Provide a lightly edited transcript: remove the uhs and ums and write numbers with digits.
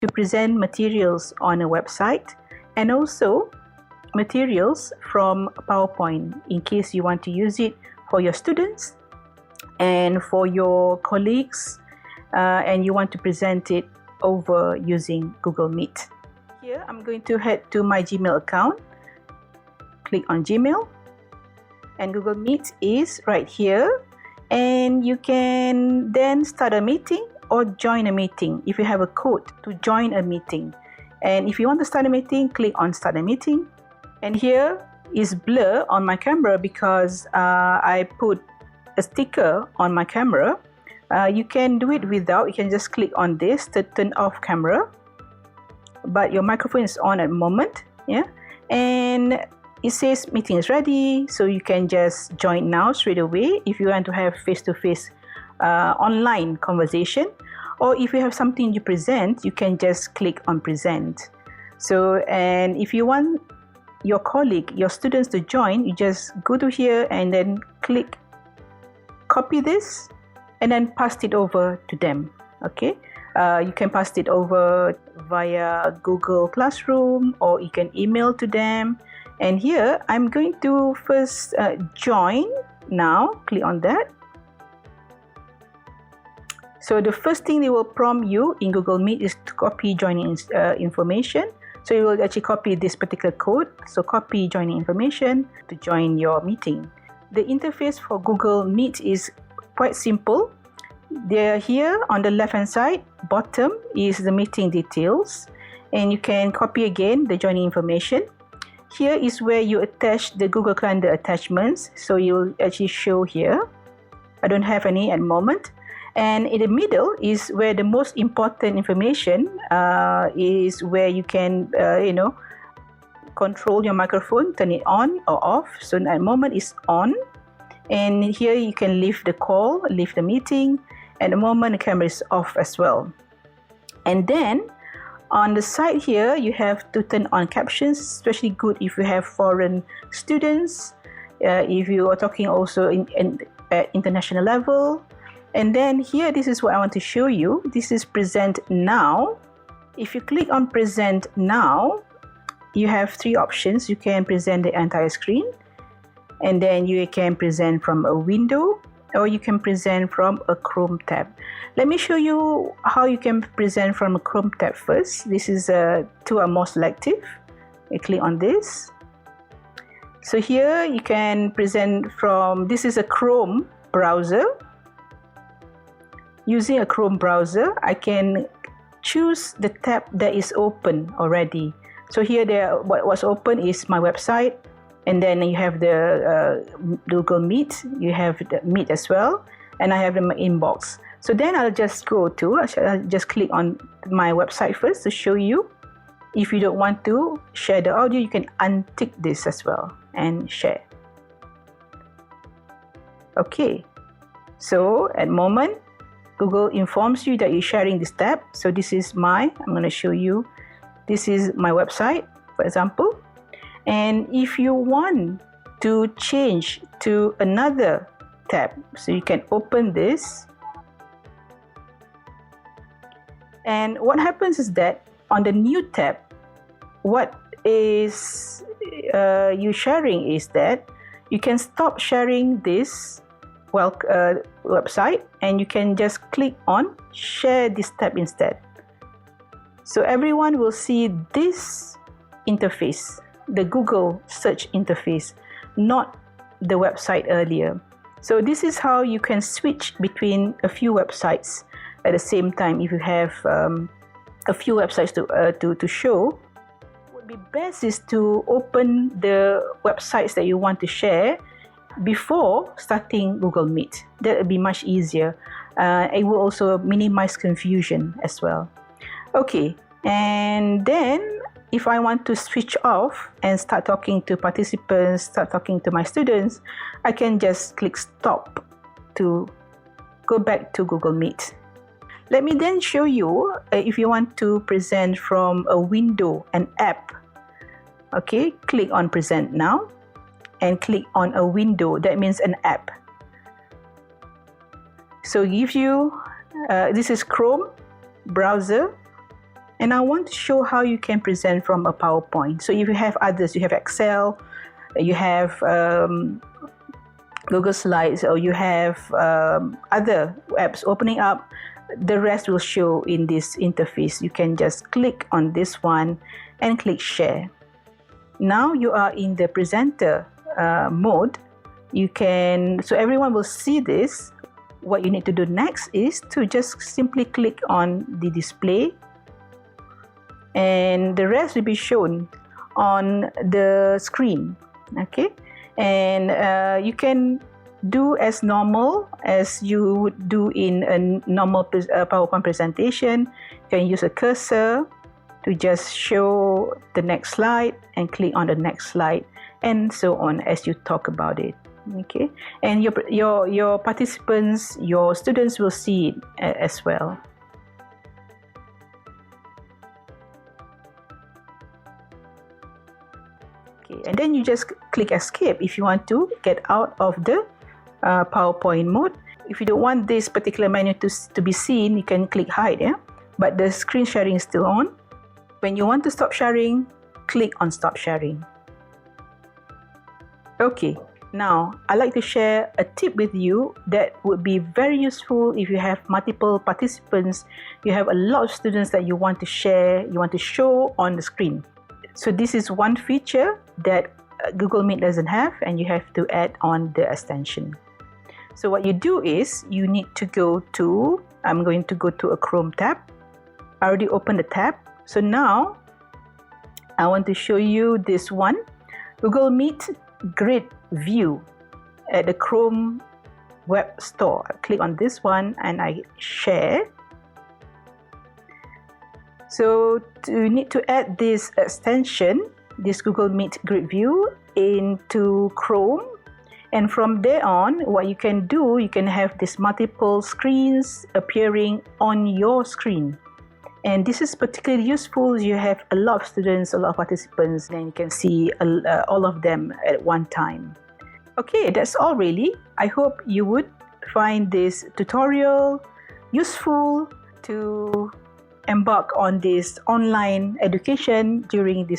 to present materials on a website, and also materials from PowerPoint in case you want to use it for your students and for your colleagues, and you want to present it over using Google Meet. Here I'm going to head to my Gmail account, click on Gmail, and Google Meet is right here, and you can then start a meeting or join a meeting if you have a code to join a meeting. And if you want to start a meeting, click on start a meeting. And here is blur on my camera because I put a sticker on my camera. You can do it without. You can just click on this to turn off camera, but your microphone is on at the moment, yeah. And it says meeting is ready, so you can just join now straight away if you want to have face-to-face online conversation, or if you have something to present, you can just click on present. So, and if you want your colleague, your students to join, you just go to here and then click copy this and then pass it over to them. Okay, you can pass it over via Google Classroom, or you can email to them. And here I'm going to first join now. Click on that. So the first thing they will prompt you in Google Meet is to copy joining information. So you will actually copy this particular code. So copy joining information to join your meeting. The interface for Google Meet is quite simple. They're here on the left hand side. Bottom is the meeting details, and you can copy again the joining information. Here is where you attach the Google Calendar attachments. So you'll actually show here. I don't have any at the moment. And in the middle is where the most important information is, where you can, control your microphone, turn it on or off. So at the moment it's on. And here you can leave the call, leave the meeting. At the moment the camera is off as well. And then on the side here, you have to turn on captions, especially good if you have foreign students, if you are talking also at international level. And then here, this is what I want to show you. This is present now. If you click on present now, you have three options. You can present the entire screen, and then you can present from a window, or you can present from a Chrome tab. Let me show you how you can present from a Chrome tab first. This is two are more selective. You click on this. So here you can present from, this is a Chrome browser. Using a Chrome browser, I can choose the tab that is open already. So here, what's open is my website, and then you have the Google Meet. You have the Meet as well, and I have the inbox. So then I'll just I'll just click on my website first to show you. If you don't want to share the audio, you can untick this as well and share. Okay, so at the moment, Google informs you that you're sharing this tab. So this is I'm going to show you, this is my website, for example. And if you want to change to another tab, so you can open this. And what happens is that on the new tab, what is you sharing is that you can stop sharing this website, and you can just click on share this tab instead. So everyone will see this interface, the Google search interface, not the website earlier. So this is how you can switch between a few websites at the same time. If you have a few websites to show, what would be best is to open the websites that you want to share before starting Google Meet. That would be much easier. It will also minimize confusion as well. Okay, and then if I want to switch off and start talking to participants, start talking to my students, I can just click stop to go back to Google Meet. Let me then show you if you want to present from a window, an app. Okay, click on present now and click on a window. That means an app. So give you, this is Chrome browser. And I want to show how you can present from a PowerPoint. So if you have others, you have Excel, you have Google Slides, or you have other apps opening up, the rest will show in this interface. You can just click on this one and click share. Now you are in the presenter mode. So everyone will see this. What you need to do next is to just simply click on the display, and the rest will be shown on the screen. Okay, and you can do as normal as you would do in a normal PowerPoint presentation. You can use a cursor to just show the next slide and click on the next slide, and so on as you talk about it. Okay, and your participants, your students will see it as well. Okay, and then you just click escape if you want to get out of the PowerPoint mode. If you don't want this particular menu to be seen, you can click hide, but the screen sharing is still on. When you want to stop sharing, click on stop sharing. Okay, now I'd like to share a tip with you that would be very useful if you have multiple participants, you have a lot of students that you want to share, you want to show on the screen. So this is one feature that Google Meet doesn't have, and you have to add on the extension. So what you do is you need to go to, I'm going to go to a Chrome tab. I already opened the tab. So now I want to show you this one, Google Meet Grid View at the Chrome Web Store. I click on this one and I share. So you need to add this extension, this Google Meet Grid View, into Chrome. And from there on, what you can do, you can have these multiple screens appearing on your screen. And this is particularly useful if you have a lot of students, a lot of participants, and you can see all of them at one time. Okay, that's all really. I hope you would find this tutorial useful to embark on this online education during this